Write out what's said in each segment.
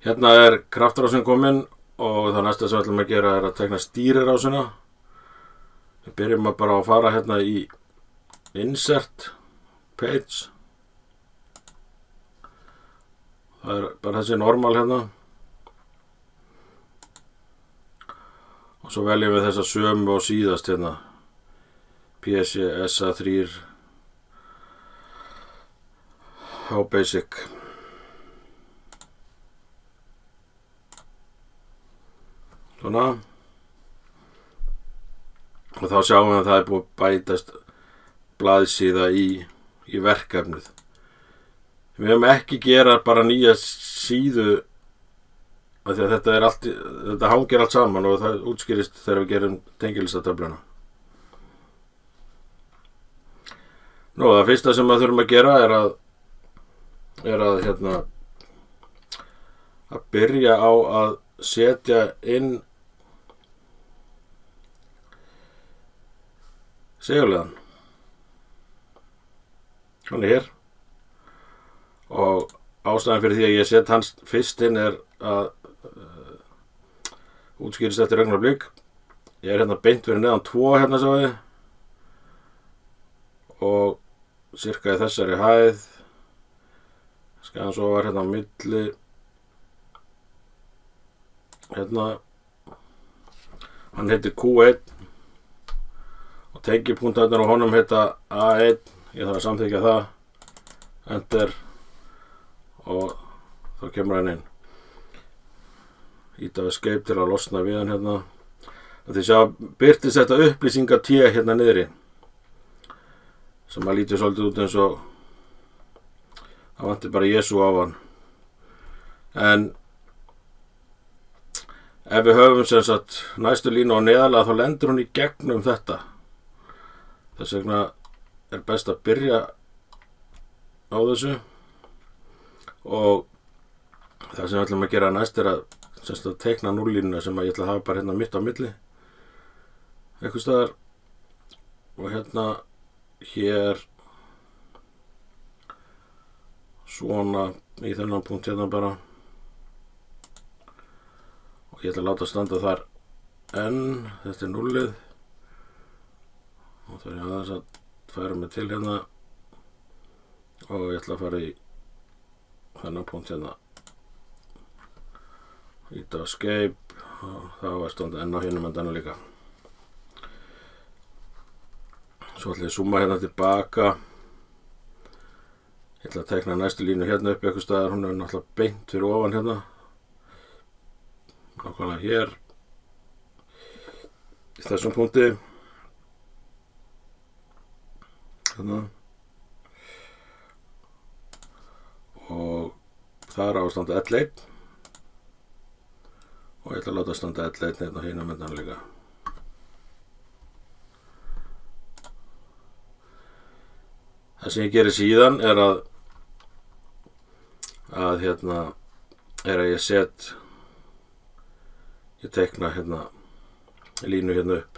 Hérna kraftrásin komin og það næsta sem við ætlum að gera að tekna stýrirásina. Við byrjum bara að fara hérna í Insert Page. Það bara þessi normal hérna. Og svo veljum við þessa sömu og síðast hérna. PCSA3 H-Basic. Svona. Og þá sjáum við að það búið að bætast blaðsíða í verkefnið. Við höfum ekki gera bara nýja síðu af því að þetta hangir allt saman og það útskýrist þegar við gerum tengilistatöfluna. Nú, það fyrsta sem við þurfum að gera er að byrja á að setja inn segjulegan. Hann hér. Og ástæðan fyrir því að ég set hans fyrst inn er að útskýrist eftir augnablik. Ég hérna beint fyrir neðan 2 hérna svo við. Og cirka í þessari hæð. Skæðan svo var hérna á milli. Hérna. Hann heitir Q1. Og tengipunktarnir á honum heita A1. Ég þarf að samþykja það. Enter. Og þá kemur hann inn. Íta escape til að losna við hann hérna. Þið sjá birtist þetta upplýsingar T hérna niðri. Sem að lítið svolítið út eins og það vanti bara Jesú á hann. En ef við höfum sem sagt næstu línu á neðarlega þá lendur hún í gegnum þetta. Þess vegna er best að byrja á þessu. Og það sem við ætlum að gera næst er að teikna núllínuna sem að ég ætla að hafa bara hérna mitt á milli. Eitthvað staðar. Og hérna hér svona í þennan punkt hérna bara. Og ég ætla að láta standa þar N, þetta er núllið. Og þá er ég aðeins að færa mig til hérna. Og ég ætla að fara í þennan punkt hérna. Íta escape og þá er standa N á hinum endanum líka. Svo ætla ég að zooma hérna tilbaka. Ég ætla að teikna næstu línu hérna upp eitthvað staðar. Hún er náttúrulega beint fyrir ofan hérna. Nákvæmlega hér. Í þessum punkti. Hérna. Og þar á að standa L1. Og ég ætla að láta standa L1 hérna á hinum endanum líka. Það sem ég gerir síðan er að ég teikna hérna línu hérna upp.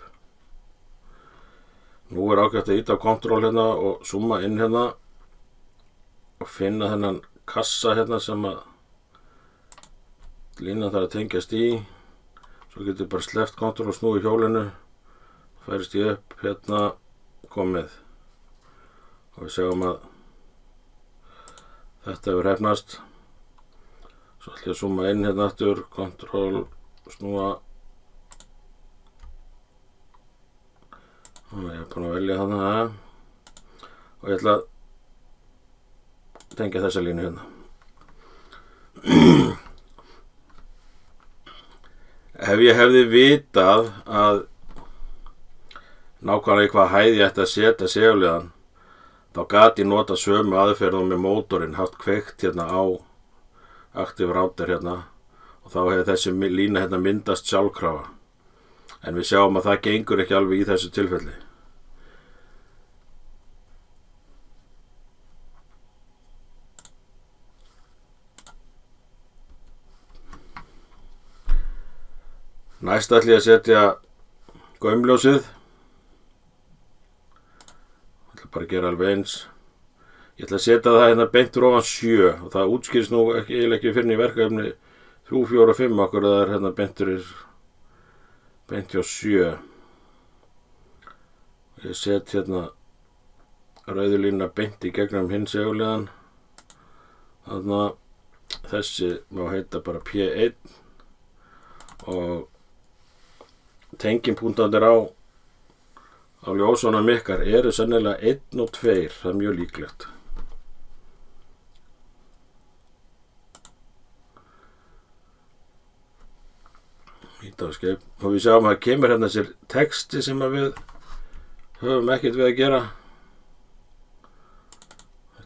Nú er ágætt að íta á Ctrl hérna og zooma inn hérna og finna þennan kassa hérna sem að línan þarf að tengjast í. Svo getur bara sleppt Ctrl og snúið hjólinu. Færist ég upp hérna komið. Og við sjáum að þetta hefur heppnast. Svo ætlum ég að zooma inn hérna aftur, Ctrl, snúa. Og ég er búinn að velja þarna. Og ég ætla að tengja þessa línu hérna. Ef ég hefði vitað að nákvæmlega í hvað hæð ég ætti að setja segjulegan, þá gat ég nota sömu aðferðum með mótorinn, haft kveikt hérna á Active Router hérna og þá hefði þessi lína hérna myndast sjálfkrafa. En við sjáum að það gengur ekki alveg í þessu tilfelli. Næst ætla ég að setja gaumljósið. Ég ætla bara að gera alveg eins. Ég ætla að setja það hérna beint fyrir ofan 7 og það útskýrist nú eiginlega ekki fyrir í verkefni 3, 4 og 5 okkur það hérna beint hjá 7. Ég set hérna rauðu línuna beint í gegnum hinn seguliðan. Þannig að þessi má heita bara P1 og tenginpúntarnir á ljósunum ykkar eru sennilega 1 og 2, það er mjög líklegt. Ítalskeip. Og við sjáum að það kemur hérna sér texti sem að við höfum ekkert við að gera.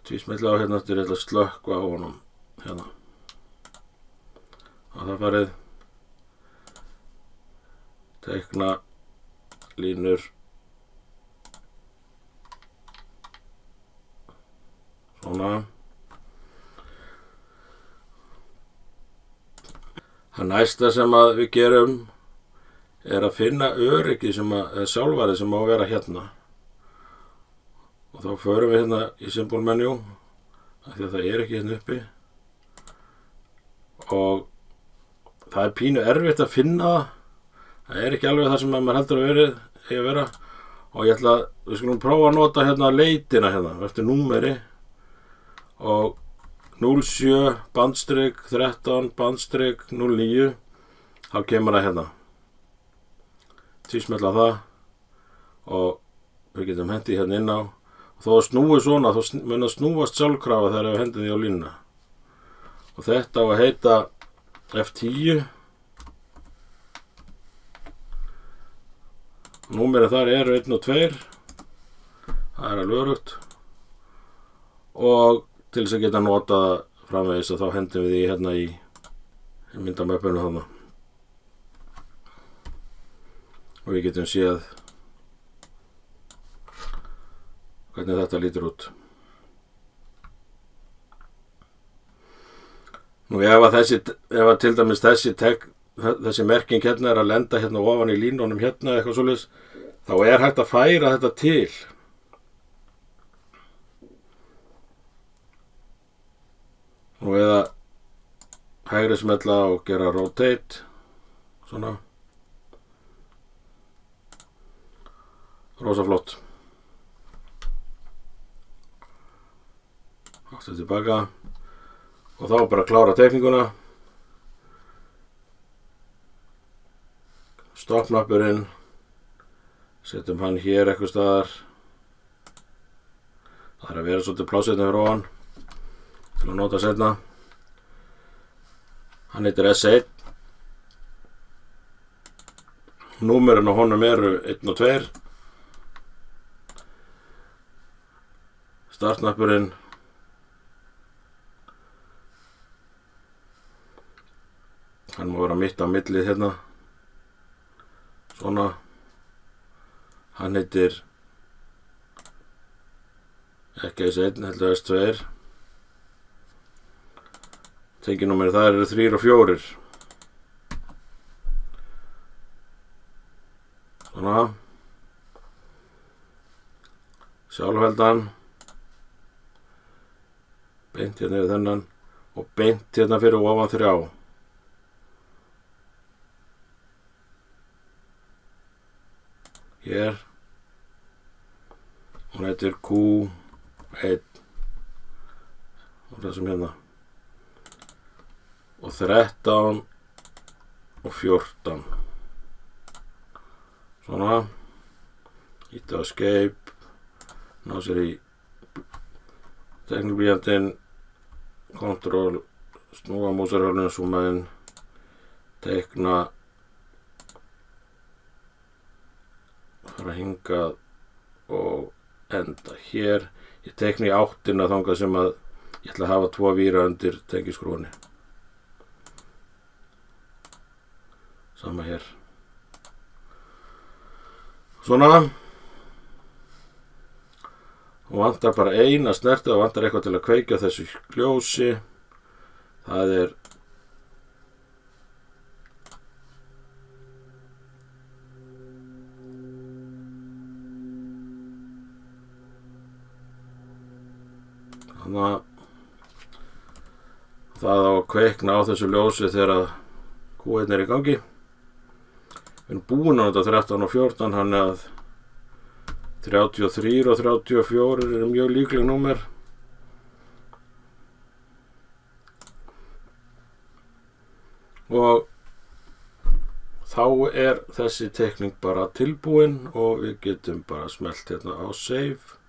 Tvísmetla á hérna eftir ég ætla að slökkva á honum hérna. Og það farið teikna línur svona. Það næsta sem að við gerum er að finna öryggi sem að sjálfari sem á að vera hérna. Og þá förum við hérna í symbol menu af því að það er ekki hérna uppi. Og það er pínu erfitt að finna það. Það er ekki alveg það sem maður heldur að vera. Og við skulum prófa að nota hérna leitina hérna eftir númeri. Og 07 bandstrik 13 bandstrik 09 þá kemur það hérna. Tvísmetla það og við getum hendið hérna inn á. Og þó að snúi svona, þá mun að snúast sjálfkrafa þegar við hendum því á línuna. Og þetta á að heita F10. Númerið þar eru 1 og 2. Það er alveg örugt. Og til þess að geta nota framvegis að þá hendum við því hérna í myndamöppinu þarna. Og við getum séð hvernig þetta lítur út. Nú ef að til dæmis þessi merking hérna er að lenda hérna ofan í línunum hérna eitthvað svoleiðis, þá er hægt að færa þetta til. Og eða hægri smetla og gera rotate svona. Rosa flott. Aftur tilbaka og þá bara klára teikninguna. Stoppknappurinn, setjum hann hér eitthvað staðar. Það er að vera svolítið plássið fyrir ofan til að nota seinna. Hann heitir S1. Númerin á honum eru 1 og 2. Startknappurinn. Hann má vera mitt á millið hérna. Svona. Hann heitir ekki S1, heldur S2. Tenginúmerið það eru 3 og 4. Svona. Sjálfheldan. Beint hérna yfir þennan og beint hérna fyrir ofan 3. Hér. Hún heitir Q1. Og þessum hérna. Og 13 og 14. Svona. Ítta á escape. Ná sér í teikniblýantinn. Control. Snúa músarhjólinu, zooma inn. Teikna. Fara hingað og enda hér. Ég teikna í áttina þangað sem að ég ætla að hafa 2 víra undir tengiskrúfunni. Sama hér. Svona. Og vantar bara eina snertu, og vantar eitthvað til að kveikja þessu ljósi. Það er það á að kveikna á þessu ljósi þegar að Q1 er í gangi. Við erum búin á þetta 13 og 14, hann að 33 og 34 eru mjög líkleg númer. Og þá er þessi teikning bara tilbúin og við getum bara smellt hérna á save.